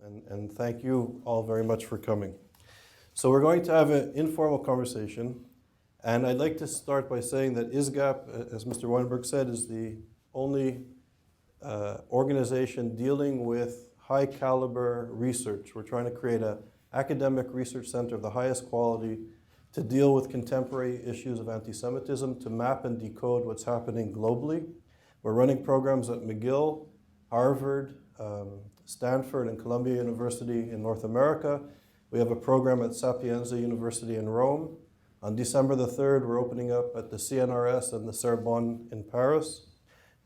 and thank you all very much for coming. So we're going to have an informal conversation, and I'd like to start by saying that ISGAP, as Mr. Weinberg said, is the only organization dealing with high caliber research. We're trying to create an academic research center of the highest quality to deal with contemporary issues of anti-Semitism, to map and decode what's happening globally. We're running programs at McGill, Harvard, Stanford, and Columbia University in North America. We have a program at Sapienza University in Rome. On December the 3rd, we're opening up at the CNRS and the Sorbonne in Paris.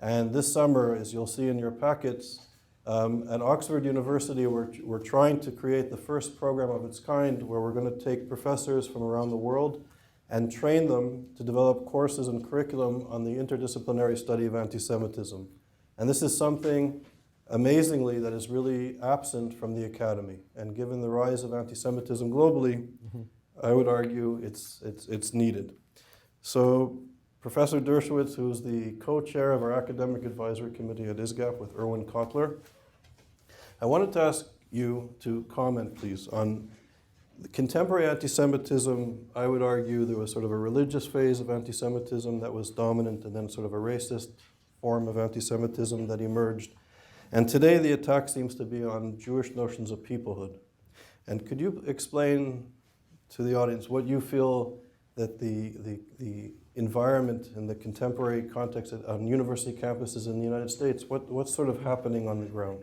And this summer, as you'll see in your packets, at Oxford University, we're trying to create the first program of its kind where we're going to take professors from around the world and train them to develop courses and curriculum on the interdisciplinary study of anti-Semitism. And this is something, amazingly, that is really absent from the academy. And given the rise of anti-Semitism globally, I would argue it's needed. So Professor Dershowitz, who's the co-chair of our academic advisory committee at ISGAP with Erwin Kotler, I wanted to ask you to comment, please, on the contemporary anti-Semitism. I would argue there was sort of a religious phase of anti-Semitism that was dominant, and then sort of a racist form of anti-Semitism that emerged. And today the attack seems to be on Jewish notions of peoplehood. And could you explain to the audience what you feel that the environment in the contemporary context on university campuses in the United States, what's sort of happening on the ground?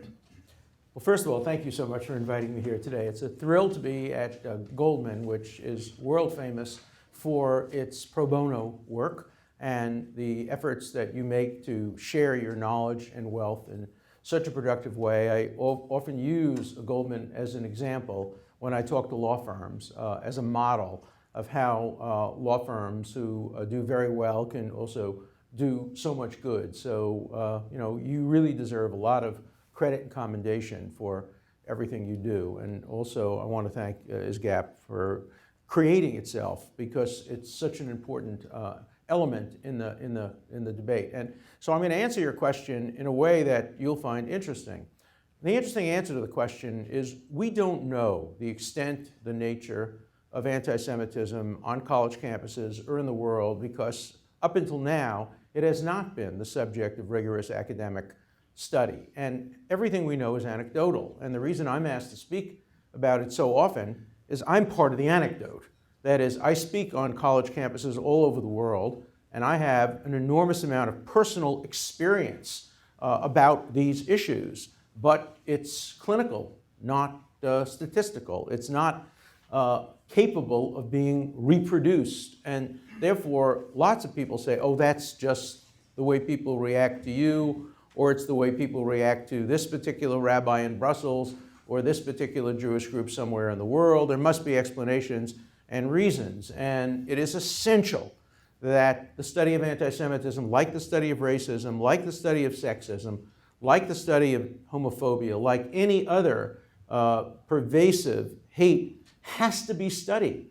Well, first of all, thank you so much for inviting me here today. It's a thrill to be at Goldman, which is world famous for its pro bono work and the efforts that you make to share your knowledge and wealth in such a productive way. I often use Goldman as an example when I talk to law firms as a model of how law firms who do very well can also do so much good. So, you really deserve a lot of credit and commendation for everything you do. And also, I want to thank ISGAP for creating itself, because it's such an important element in the debate. And so I'm going to answer your question in a way that you'll find interesting. The interesting answer to the question is we don't know the extent, the nature of anti-Semitism on college campuses or in the world, because up until now, it has not been the subject of rigorous academic study. And everything we know is anecdotal. And the reason I'm asked to speak about it so often is I'm part of the anecdote. That is, I speak on college campuses all over the world, and I have an enormous amount of personal experience about these issues. But it's clinical, not statistical. It's not capable of being reproduced. And therefore, lots of people say, oh, that's just the way people react to you, or it's the way people react to this particular rabbi in Brussels, or this particular Jewish group somewhere in the world. There must be explanations and reasons. And it is essential that the study of anti-Semitism, like the study of racism, like the study of sexism, like the study of homophobia, like any other pervasive hate, has to be studied,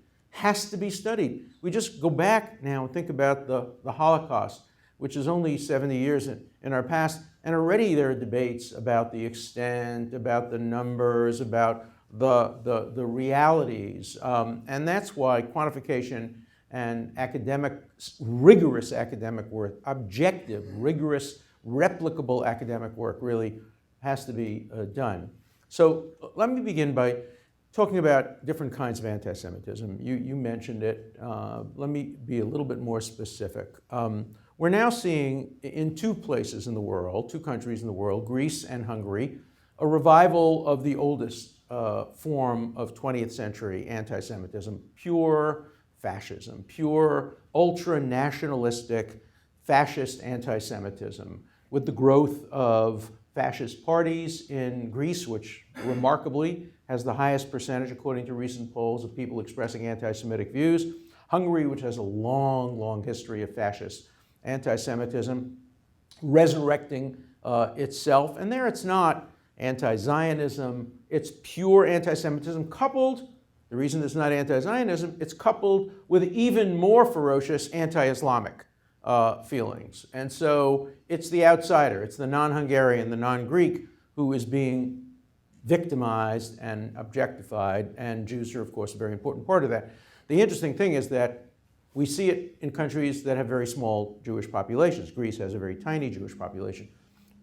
We just go back now and think about the Holocaust, which is only 70 years in our past, and already there are debates about the extent, about the numbers, about the realities. And that's why quantification and rigorous academic work, objective, rigorous, replicable academic work really has to be done. So let me begin by talking about different kinds of anti-Semitism. You mentioned it. Let me be a little bit more specific. We're now seeing in two places in the world, two countries in the world, Greece and Hungary, a revival of the oldest form of 20th century anti-Semitism, pure fascism, pure ultra-nationalistic fascist anti-Semitism, with the growth of fascist parties in Greece, which remarkably has the highest percentage, according to recent polls, of people expressing anti-Semitic views. Hungary, which has a long, long history of fascist anti-Semitism, resurrecting itself. And there it's not anti-Zionism, it's pure anti-Semitism coupled, the reason it's not anti-Zionism, it's coupled with even more ferocious anti-Islamic feelings. And so it's the outsider, it's the non-Hungarian, the non-Greek, who is being victimized and objectified, and Jews are, of course, a very important part of that. The interesting thing is that we see it in countries that have very small Jewish populations. Greece has a very tiny Jewish population.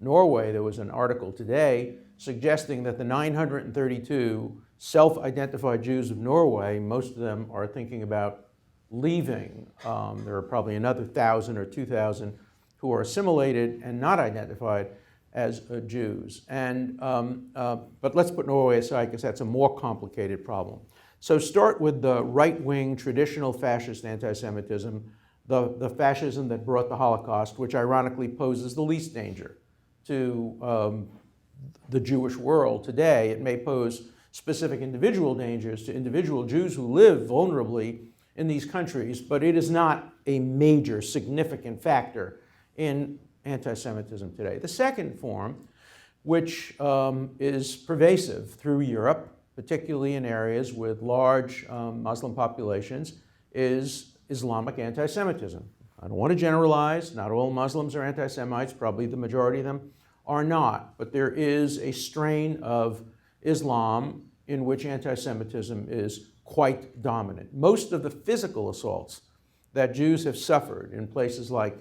Norway, there was an article today suggesting that the 932 self-identified Jews of Norway, most of them are thinking about leaving. There are probably another 1,000 or 2,000 who are assimilated and not identified as Jews. But let's put Norway aside because that's a more complicated problem. So start with the right-wing traditional fascist anti-Semitism, the fascism that brought the Holocaust, which ironically poses the least danger to the Jewish world today. It may pose specific individual dangers to individual Jews who live vulnerably in these countries, but it is not a major, significant factor in anti-Semitism today. The second form, which is pervasive through Europe, particularly in areas with large Muslim populations, is Islamic anti-Semitism. I don't want to generalize. Not all Muslims are anti-Semites. Probably the majority of them are not. But there is a strain of Islam in which anti-Semitism is quite dominant. Most of the physical assaults that Jews have suffered in places like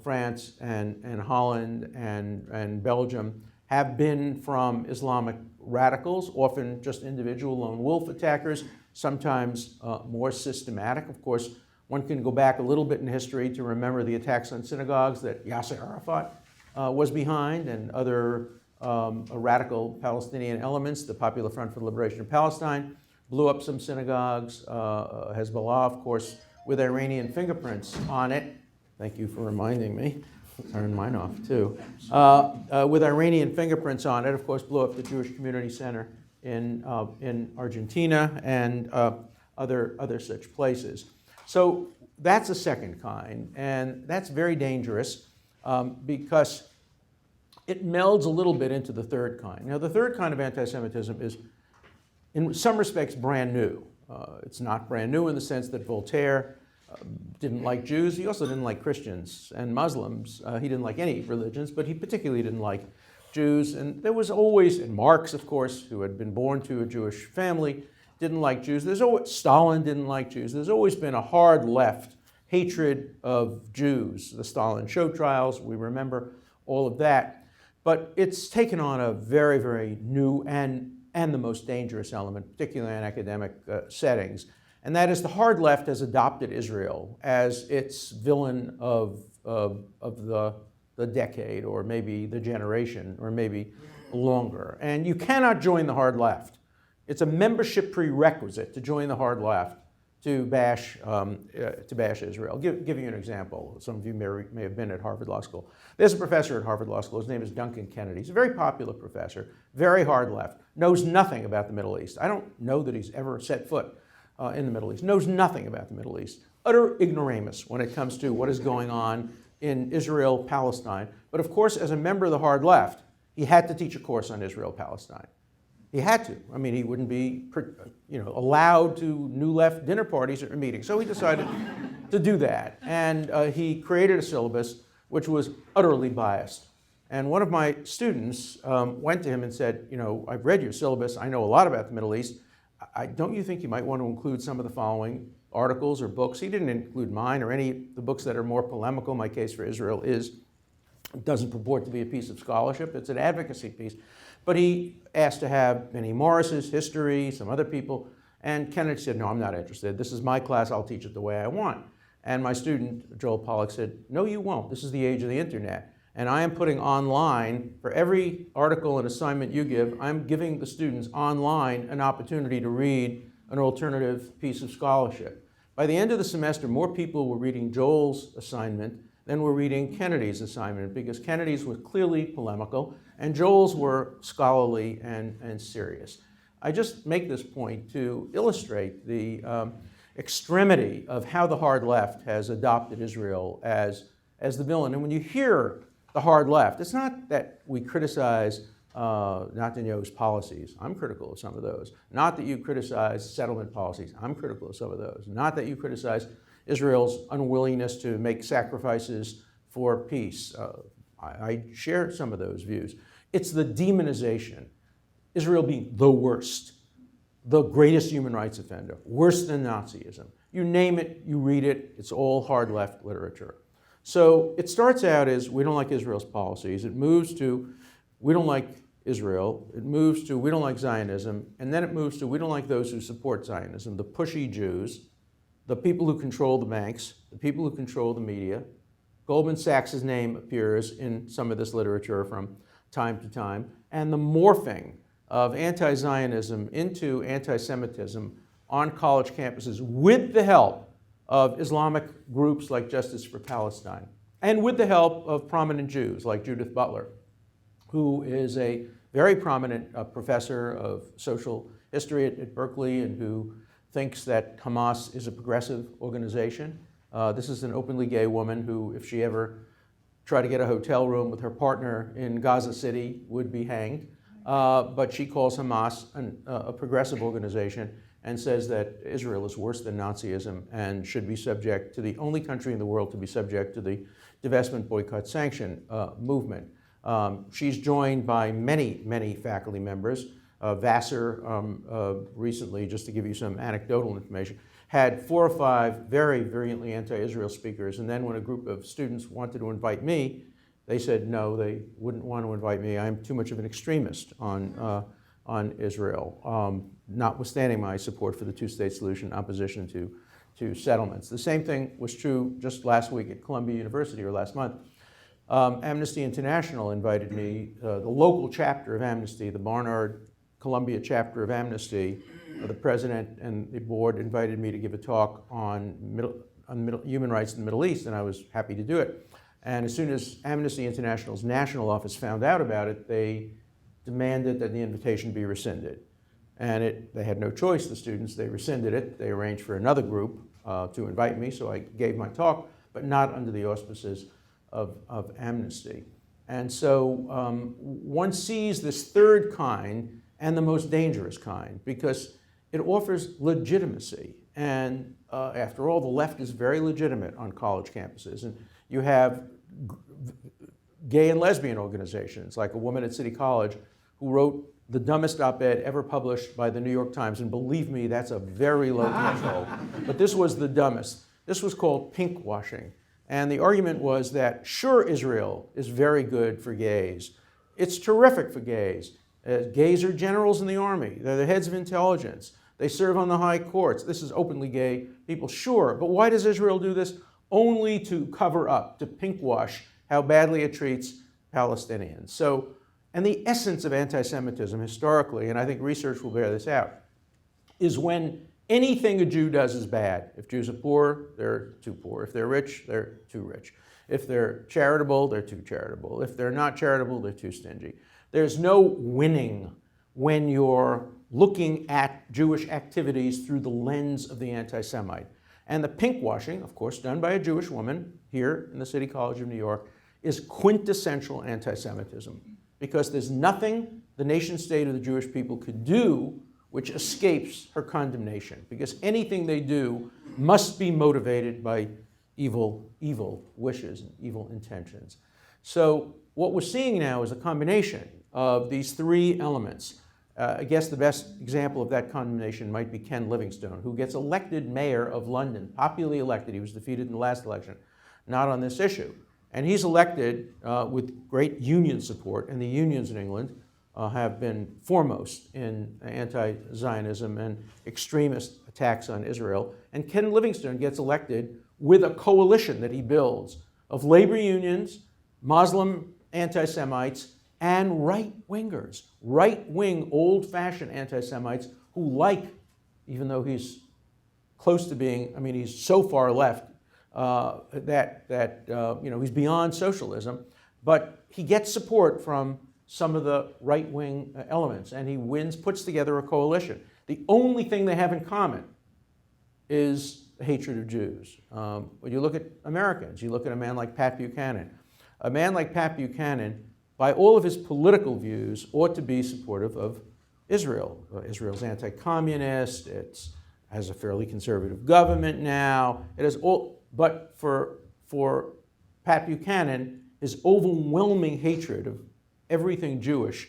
France and Holland and Belgium have been from Islamic radicals, often just individual lone wolf attackers, sometimes more systematic. Of course, one can go back a little bit in history to remember the attacks on synagogues that Yasser Arafat was behind, and other radical Palestinian elements. The Popular Front for the Liberation of Palestine blew up some synagogues. Hezbollah, of course, with Iranian fingerprints on it. Thank you for reminding me. Turn mine off too. With Iranian fingerprints on it, of course, blew up the Jewish Community Center in Argentina and other such places. So that's a second kind, and that's very dangerous because it melds a little bit into the third kind. Now, the third kind of anti-Semitism is, in some respects, brand new. It's not brand new in the sense that Voltaire didn't like Jews. He also didn't like Christians and Muslims. He didn't like any religions, but he particularly didn't like Jews. And there was always, and Marx, of course, who had been born to a Jewish family, didn't like Jews. Stalin didn't like Jews. There's always been a hard left hatred of Jews. The Stalin show trials, we remember all of that. But it's taken on a very, very new and the most dangerous element, particularly in academic settings. And that is the hard left has adopted Israel as its villain of the decade, or maybe the generation, or maybe longer. And you cannot join the hard left. It's a membership prerequisite to join the hard left to bash Israel. Give you an example. Some of you may have been at Harvard Law School. There's a professor at Harvard Law School. His name is Duncan Kennedy. He's a very popular professor, very hard left, knows nothing about the Middle East. I don't know that he's ever set foot in the Middle East, knows nothing about the Middle East. Utter ignoramus when it comes to what is going on in Israel, Palestine. But of course, as a member of the hard left, he had to teach a course on Israel, Palestine. He had to. I mean, he wouldn't be allowed to New Left dinner parties or meetings. So he decided to do that. And he created a syllabus which was utterly biased. And one of my students went to him and said, I've read your syllabus. I know a lot about the Middle East. Don't you think you might want to include some of the following articles or books? He didn't include mine or any of the books that are more polemical. My Case for Israel doesn't purport to be a piece of scholarship. It's an advocacy piece. But he asked to have Benny Morris's history, some other people, and Kennedy said, no, I'm not interested. This is my class. I'll teach it the way I want. And my student, Joel Pollack, said, no, you won't. This is the age of the internet. And I am putting online, for every article and assignment you give, I'm giving the students online an opportunity to read an alternative piece of scholarship. By the end of the semester, more people were reading Joel's assignment than were reading Kennedy's assignment, because Kennedy's was clearly polemical and Joel's were scholarly and serious. I just make this point to illustrate the extremity of how the hard left has adopted Israel as the villain. And when you hear the hard left, it's not that we criticize Netanyahu's policies. I'm critical of some of those. Not that you criticize settlement policies. I'm critical of some of those. Not that you criticize Israel's unwillingness to make sacrifices for peace. I share some of those views. It's the demonization Israel being the worst, the greatest human rights offender, worse than Nazism. You name it, you read it, it's all hard left literature. So it starts out as we don't like Israel's policies. It moves to we don't like Israel. It moves to we don't like Zionism. And then it moves to we don't like those who support Zionism, the pushy Jews, the people who control the banks, the people who control the media. Goldman Sachs' name appears in some of this literature from time to time. And the morphing of anti-Zionism into anti-Semitism on college campuses with the help of Islamic groups like Justice for Palestine and with the help of prominent Jews like Judith Butler, who is a very prominent professor of social history at Berkeley and who thinks that Hamas is a progressive organization. This is an openly gay woman who, if she ever tried to get a hotel room with her partner in Gaza City, would be hanged. But she calls Hamas a progressive organization and says that Israel is worse than Nazism and should be subject to the only country in the world to be subject to the divestment, boycott, sanction movement. She's joined by many, many faculty members. Vassar recently, just to give you some anecdotal information, had 4 or 5 very virulently anti-Israel speakers, and then when a group of students wanted to invite me, they said no, they wouldn't want to invite me. I'm too much of an extremist on Israel, notwithstanding my support for the two-state solution, opposition to settlements. The same thing was true just last week at Columbia University, or last month. Amnesty International invited me, the local chapter of Amnesty, the Barnard Columbia chapter of Amnesty, the president and the board invited me to give a talk on human rights in the Middle East, and I was happy to do it. And as soon as Amnesty International's national office found out about it, they demanded that the invitation be rescinded. And they had no choice, the students. They rescinded it. They arranged for another group to invite me, so I gave my talk, but not under the auspices of Amnesty. And so one sees this third kind and the most dangerous kind because it offers legitimacy. And after all, the left is very legitimate on college campuses. And you have gay and lesbian organizations, like a woman at City College who wrote the dumbest op-ed ever published by the New York Times. And believe me, that's a very low threshold. But this was the dumbest. This was called pink washing. And the argument was that, sure, Israel is very good for gays. It's terrific for gays. Gays are generals in the army. They're the heads of intelligence. They serve on the high courts. This is openly gay people, sure. But why does Israel do this? Only to cover up, to pink wash how badly it treats Palestinians. So, and the essence of anti-Semitism historically, and I think research will bear this out, is when anything a Jew does is bad. If Jews are poor, they're too poor. If they're rich, they're too rich. If they're charitable, they're too charitable. If they're not charitable, they're too stingy. There's no winning when you're looking at Jewish activities through the lens of the anti-Semite. And the pink washing, of course, done by a Jewish woman here in the City College of New York, is quintessential anti-Semitism because there's nothing the nation state of the Jewish people could do which escapes her condemnation, because anything they do must be motivated by evil wishes and evil intentions. So what we're seeing now is a combination of these 3 elements. I guess the best example of that condemnation might be Ken Livingstone, who gets elected mayor of London, popularly elected. He was defeated in the last election, not on this issue. And he's elected with great union support, and the unions in England have been foremost in anti-Zionism and extremist attacks on Israel. And Ken Livingstone gets elected with a coalition that he builds of labor unions, Muslim anti-Semites, and right-wingers, right-wing, old-fashioned anti-Semites who like, even though he's close to being, I mean, he's so far left he's beyond socialism, but he gets support from some of the right-wing elements, and he puts together a coalition. The only thing they have in common is the hatred of Jews. When you look at Americans, you look at a man like Pat Buchanan. A man like Pat Buchanan, by all of his political views, ought to be supportive of Israel. Israel's anti-communist, it has a fairly conservative government now. It has all, but for Pat Buchanan, his overwhelming hatred of everything Jewish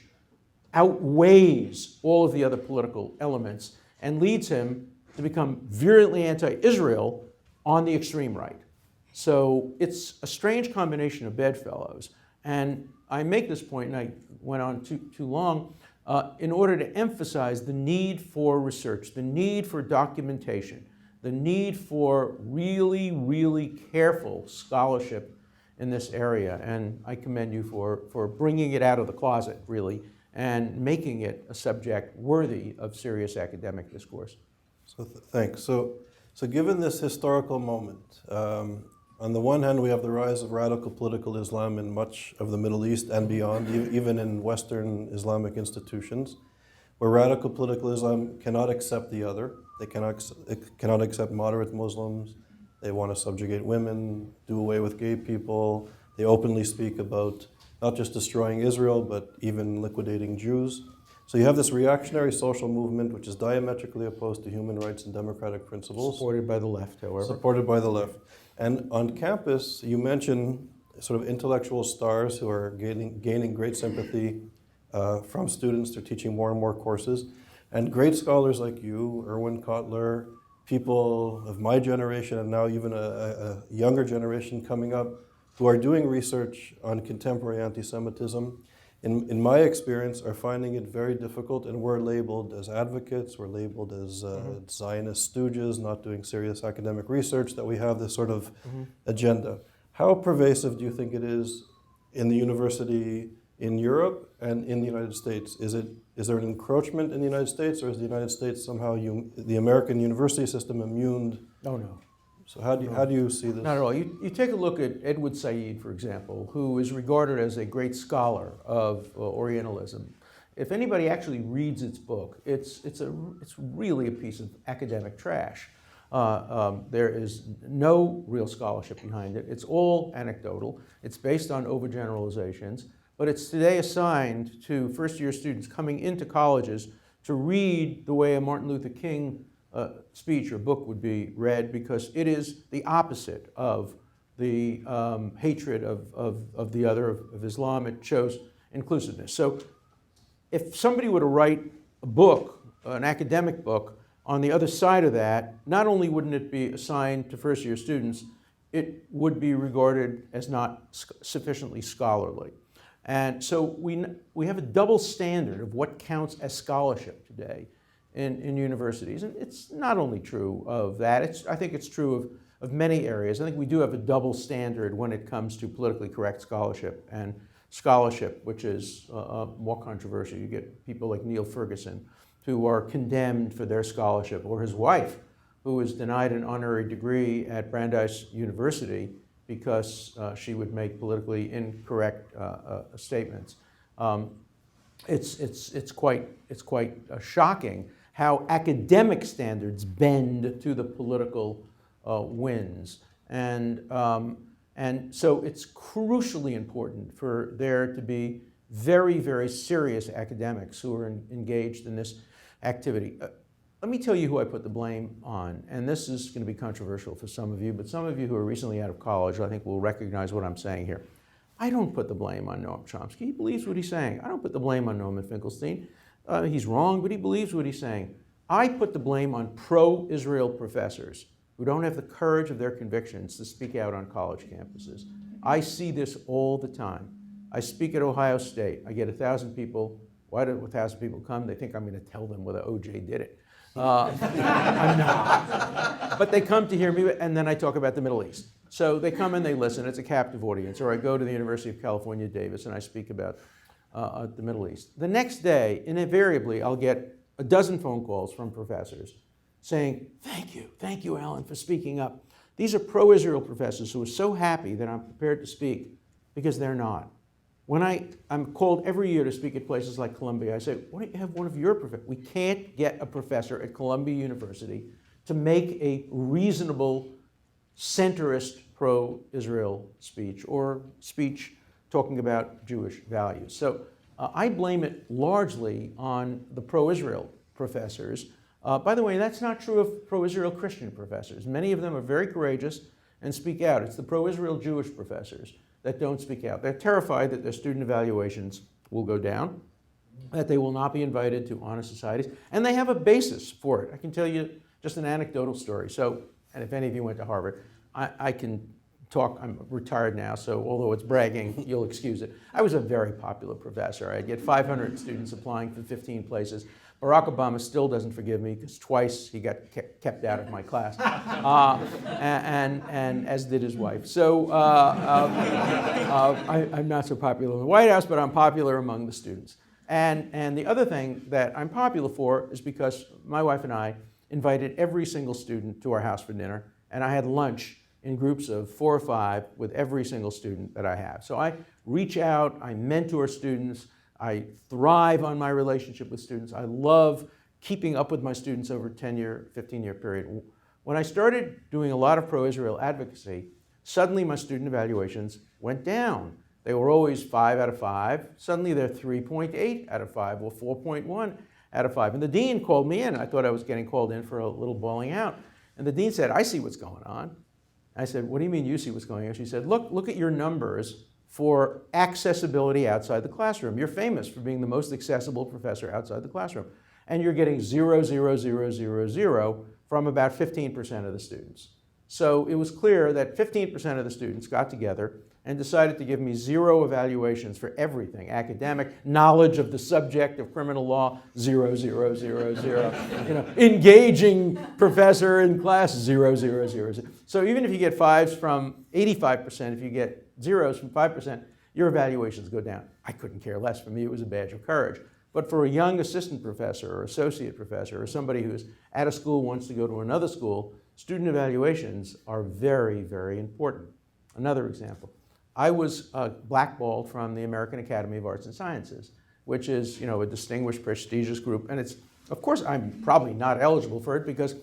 outweighs all of the other political elements and leads him to become virulently anti-Israel on the extreme right. So it's a strange combination of bedfellows. And I make this point, and I went on too long, in order to emphasize the need for research, the need for documentation, the need for really, really careful scholarship in this area. And I commend you for bringing it out of the closet, really, and making it a subject worthy of serious academic discourse. So thanks. So given this historical moment, on the one hand, we have the rise of radical political Islam in much of the Middle East and beyond, even in Western Islamic institutions, where radical political Islam cannot accept the other. They cannot accept moderate Muslims. They want to subjugate women, do away with gay people. They openly speak about not just destroying Israel, but even liquidating Jews. So you have this reactionary social movement which is diametrically opposed to human rights and democratic principles. Supported by the left, however. Supported by the left. And on campus, you mention sort of intellectual stars who are gaining great sympathy from students. They're teaching more and more courses. And great scholars like you, Erwin Kotler, people of my generation and now even a younger generation coming up who are doing research on contemporary anti-Semitism, in my experience, are finding it very difficult, and we're labeled as advocates, we're labeled as Zionist stooges, not doing serious academic research, that we have this sort of agenda. How pervasive do you think it is in the university in Europe and in the United States? Is there an encroachment in the United States, or is the United States somehow, the American university system, immune? Oh, no. So how do you see this? Not at all. You take a look at Edward Said, for example, who is regarded as a great scholar of Orientalism. If anybody actually reads its book, it's really a piece of academic trash. There is no real scholarship behind it. It's all anecdotal. It's based on overgeneralizations. But it's today assigned to first-year students coming into colleges to read the way a Martin Luther King speech or book would be read, because it is the opposite of the hatred of the other, of Islam. It shows inclusiveness. So if somebody were to write a book, an academic book, on the other side of that, not only wouldn't it be assigned to first-year students, it would be regarded as not sufficiently scholarly. And so we have a double standard of what counts as scholarship today in universities. And it's not only true of that, I think it's true of many areas. I think we do have a double standard when it comes to politically correct scholarship and scholarship, which is more controversial. You get people like Neil Ferguson, who are condemned for their scholarship, or his wife, who was denied an honorary degree at Brandeis University because she would make politically incorrect statements. It's quite shocking how academic standards bend to the political winds, and so it's crucially important for there to be very, very serious academics who are engaged in this activity. Let me tell you who I put the blame on, and this is going to be controversial for some of you, but some of you who are recently out of college, I think, will recognize what I'm saying here. I don't put the blame on Noam Chomsky. He believes what he's saying. I don't put the blame on Norman Finkelstein. He's wrong, but he believes what he's saying. I put the blame on pro-Israel professors who don't have the courage of their convictions to speak out on college campuses. I see this all the time. I speak at Ohio State. I get 1,000 people. Why do 1,000 people come? They think I'm going to tell them whether OJ did it. I'm not. But they come to hear me, and then I talk about the Middle East. So they come and they listen. It's a captive audience. Or I go to the University of California, Davis, and I speak about the Middle East. The next day, invariably, I'll get a dozen phone calls from professors saying, thank you, Alan, for speaking up. These are pro-Israel professors who are so happy that I'm prepared to speak, because they're not. When I'm called every year to speak at places like Columbia, I say, why don't you have one of your professors? We can't get a professor at Columbia University to make a reasonable centrist pro-Israel speech, or speech talking about Jewish values. So I blame it largely on the pro-Israel professors. By the way, that's not true of pro-Israel Christian professors. Many of them are very courageous and speak out. It's the pro-Israel Jewish professors that don't speak out. They're terrified that their student evaluations will go down. that they will not be invited to honor societies, and they have a basis for it. I can tell you just an anecdotal story. So, and if any of you went to Harvard, I can talk, I'm retired now, so although it's bragging, you'll excuse it. I was a very popular professor. I'd get 500 students applying for 15 places. Barack Obama still doesn't forgive me because twice he got kept out of my class, and as did his wife. So I'm not so popular in the White House, but I'm popular among the students. And the other thing that I'm popular for is because my wife and I invited every single student to our house for dinner, and I had lunch in groups of 4 or 5 with every single student that I have. So I reach out, I mentor students, I thrive on my relationship with students. I love keeping up with my students over a 10-year, 15-year period. When I started doing a lot of pro-Israel advocacy, suddenly my student evaluations went down. They were always 5 out of 5. Suddenly they're 3.8 out of 5 or 4.1 out of 5. And the dean called me in. I thought I was getting called in for a little bawling out. And the dean said, I see what's going on. I said, what do you mean you see what's going on? She said, look at your numbers for accessibility outside the classroom. You're famous for being the most accessible professor outside the classroom. And you're getting 0, 0, 0, 0, 0 from about 15% of the students. So it was clear that 15% of the students got together and decided to give me 0 evaluations for everything. Academic, knowledge of the subject of criminal law, 0, 0, 0, 0. Engaging professor in class, 0, 0, 0, 0. So even if you get 5s from 85%, if you get 0s from 5%, your evaluations go down. I couldn't care less. For me, it was a badge of courage. But for a young assistant professor or associate professor or somebody who's at a school, wants to go to another school, student evaluations are very, very important. Another example. I was blackballed from the American Academy of Arts and Sciences, which is, a distinguished, prestigious group. And it's, of course, I'm probably not eligible for it because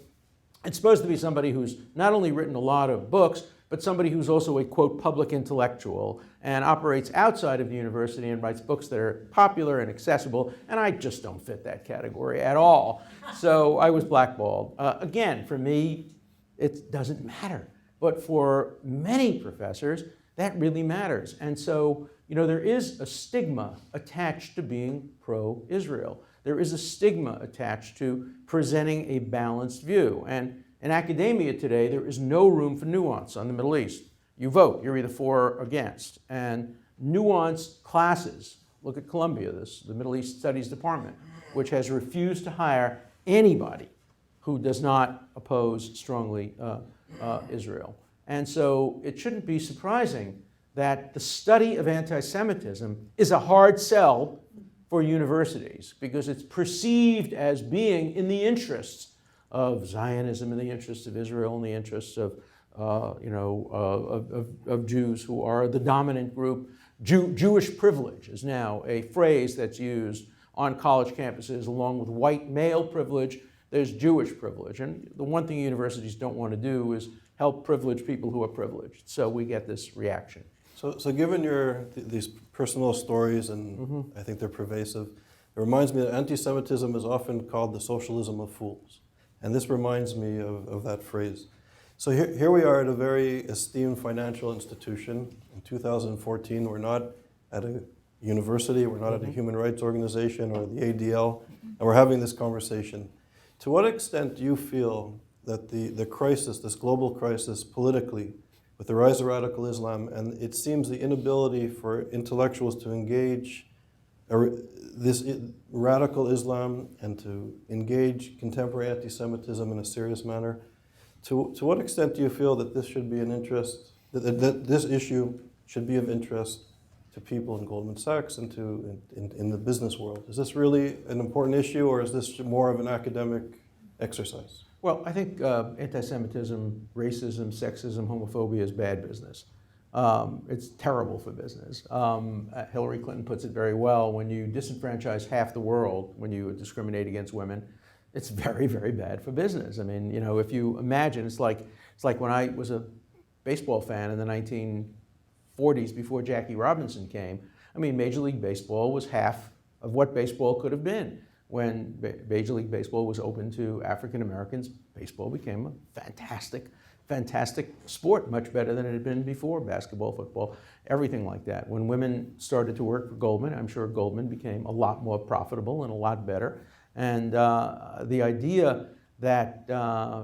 it's supposed to be somebody who's not only written a lot of books, but somebody who's also a, quote, public intellectual and operates outside of the university and writes books that are popular and accessible. And I just don't fit that category at all. So I was blackballed. Again, for me, it doesn't matter. But for many professors, that really matters. And so, there is a stigma attached to being pro-Israel. There is a stigma attached to presenting a balanced view. And in academia today, there is no room for nuance on the Middle East. You vote, you're either for or against. And nuanced classes, look at Columbia, the Middle East Studies Department, which has refused to hire anybody who does not oppose strongly Israel. And so it shouldn't be surprising that the study of anti-Semitism is a hard sell for universities because it's perceived as being in the interests of Zionism, in the interests of Israel, in the interests of Jews who are the dominant group. Jewish privilege is now a phrase that's used on college campuses along with white male privilege. There's Jewish privilege. And the one thing universities don't want to do is help privilege people who are privileged. So we get this reaction. So given these personal stories, and I think they're pervasive, it reminds me that anti-Semitism is often called the socialism of fools. And this reminds me of that phrase. So here we are at a very esteemed financial institution. In 2014, we're not at a university, we're not at a human rights organization or the ADL, and we're having this conversation. To what extent do you feel that the crisis, this global crisis politically, with the rise of radical Islam, and it seems the inability for intellectuals to engage this radical Islam and to engage contemporary anti-Semitism in a serious manner, to what extent do you feel that this should be an interest, that this issue should be of interest to people in Goldman Sachs and in the business world? Is this really an important issue, or is this more of an academic exercise? Well, I think anti-Semitism, racism, sexism, homophobia is bad business. It's terrible for business. Hillary Clinton puts it very well. When you disenfranchise half the world, when you discriminate against women, it's very, very bad for business. I mean, if you imagine, it's like when I was a baseball fan in the 1940s before Jackie Robinson came. I mean, Major League Baseball was half of what baseball could have been. When Major League Baseball was open to African Americans, baseball became a fantastic fantastic sport, much better than it had been before, basketball, football, everything like that. When women started to work for Goldman, I'm sure Goldman became a lot more profitable and a lot better. And the idea that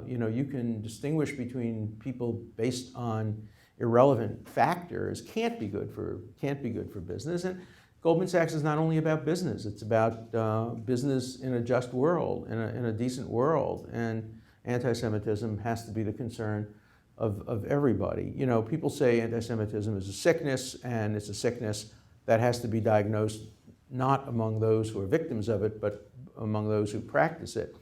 you can distinguish between people based on irrelevant factors can't be good for business. And Goldman Sachs is not only about business; it's about business in a just world, in a decent world. And anti-Semitism has to be the concern of everybody. You know, people say anti-Semitism is a sickness, and it's a sickness that has to be diagnosed not among those who are victims of it, but among those who practice it.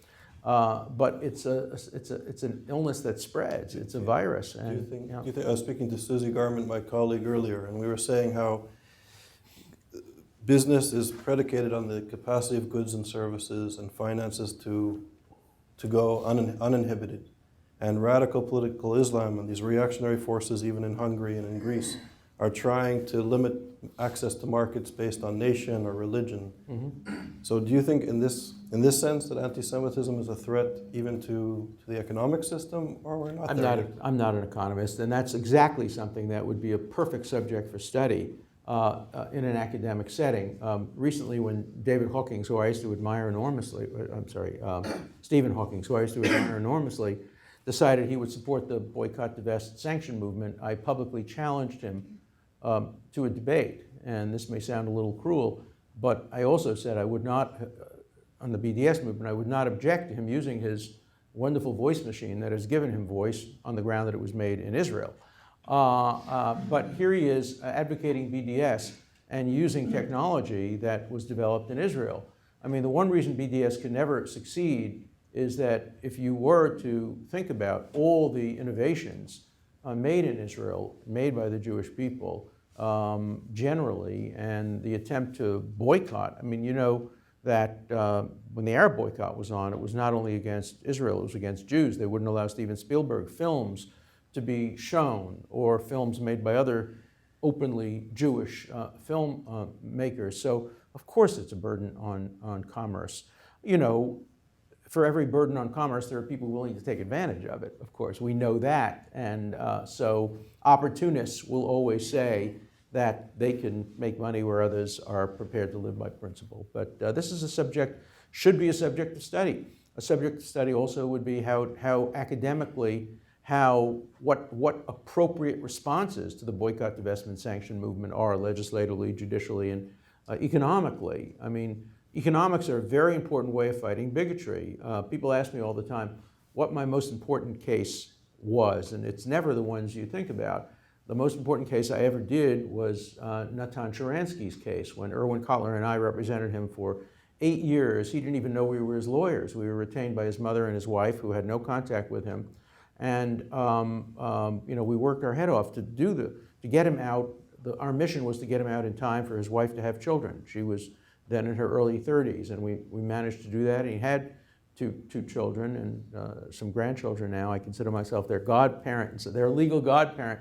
But it's an illness that spreads. It's a virus. And, do you think I was speaking to Susie Garment, my colleague, earlier, and we were saying how business is predicated on the capacity of goods and services and finances to go uninhibited. And radical political Islam and these reactionary forces, even in Hungary and in Greece, are trying to limit access to markets based on nation or religion. Mm-hmm. So do you think in this sense that anti-Semitism is a threat even to the economic system, or we're not there? I'm not an economist, and that's exactly something that would be a perfect subject for study in an academic setting. Recently, when David Hawking, who I used to admire enormously, Stephen Hawking, who I used to admire enormously, decided he would support the boycott, divest, sanction movement, I publicly challenged him to a debate. And this may sound a little cruel, but I also said I would not, on the BDS movement, I would not object to him using his wonderful voice machine that has given him voice on the ground that it was made in Israel. But here he is advocating BDS and using technology that was developed in Israel. I mean, the one reason BDS can never succeed is that if you were to think about all the innovations made in Israel, made by the Jewish people generally, and the attempt to boycott, I mean, you know that when the Arab boycott was on, it was not only against Israel, it was against Jews. They wouldn't allow Steven Spielberg films to be shown, or films made by other openly Jewish film makers. So, of course, it's a burden on commerce. You know, for every burden on commerce, there are people willing to take advantage of it, of course. We know that. And so opportunists will always say that they can make money where others are prepared to live by principle. But this is a subject, should be a subject of study. A subject of study also would be how academically, what appropriate responses to the boycott, divestment, sanction movement are legislatively, judicially, and economically. I mean, economics are a very important way of fighting bigotry. People ask me all the time what my most important case was, and it's never the ones you think about. The most important case I ever did was Natan Sharansky's case, when Erwin Kotler and I represented him for 8 years. He didn't even know we were his lawyers. We were retained by his mother and his wife, who had no contact with him. And we worked our head off to get him out. Our mission was to get him out in time for his wife to have children. She was then in her early 30s, and we managed to do that. And he had two children and some grandchildren now. I consider myself their godparent, so their legal godparent.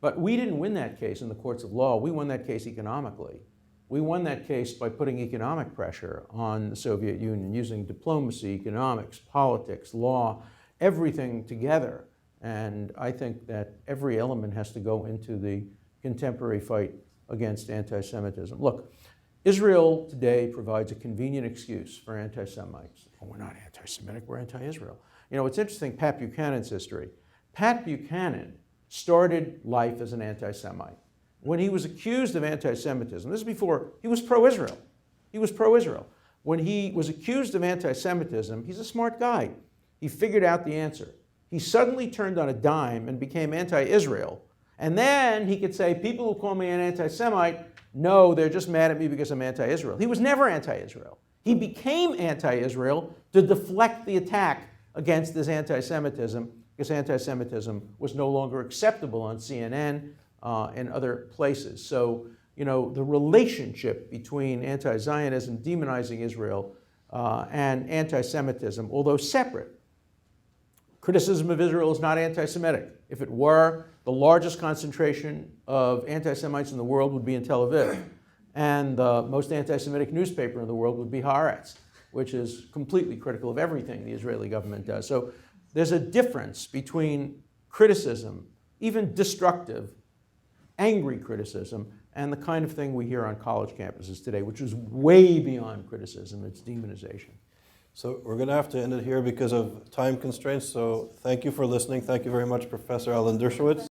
But we didn't win that case in the courts of law. We won that case economically. We won that case by putting economic pressure on the Soviet Union, using diplomacy, economics, politics, law, everything together. And I think that every element has to go into the contemporary fight against anti-Semitism. Look, Israel today provides a convenient excuse for anti-Semites. Oh, we're not anti-Semitic, we're anti-Israel. You know, it's interesting, Pat Buchanan's history. Pat Buchanan started life as an anti-Semite. When he was accused of anti-Semitism, this is before, he was pro-Israel. He was pro-Israel. When he was accused of anti-Semitism, he's a smart guy. He figured out the answer. He suddenly turned on a dime and became anti-Israel. And then he could say, people who call me an anti-Semite, no, they're just mad at me because I'm anti-Israel. He was never anti-Israel. He became anti-Israel to deflect the attack against this anti-Semitism, because anti-Semitism was no longer acceptable on CNN and other places. So, you know, the relationship between anti-Zionism, demonizing Israel, and anti-Semitism, although separate. Criticism of Israel is not anti-Semitic. If it were, the largest concentration of anti-Semites in the world would be in Tel Aviv. And the most anti-Semitic newspaper in the world would be Haaretz, which is completely critical of everything the Israeli government does. So there's a difference between criticism, even destructive, angry criticism, and the kind of thing we hear on college campuses today, which is way beyond criticism, it's demonization. So we're going to have to end it here because of time constraints. So thank you for listening. Thank you very much, Professor Alan Dershowitz.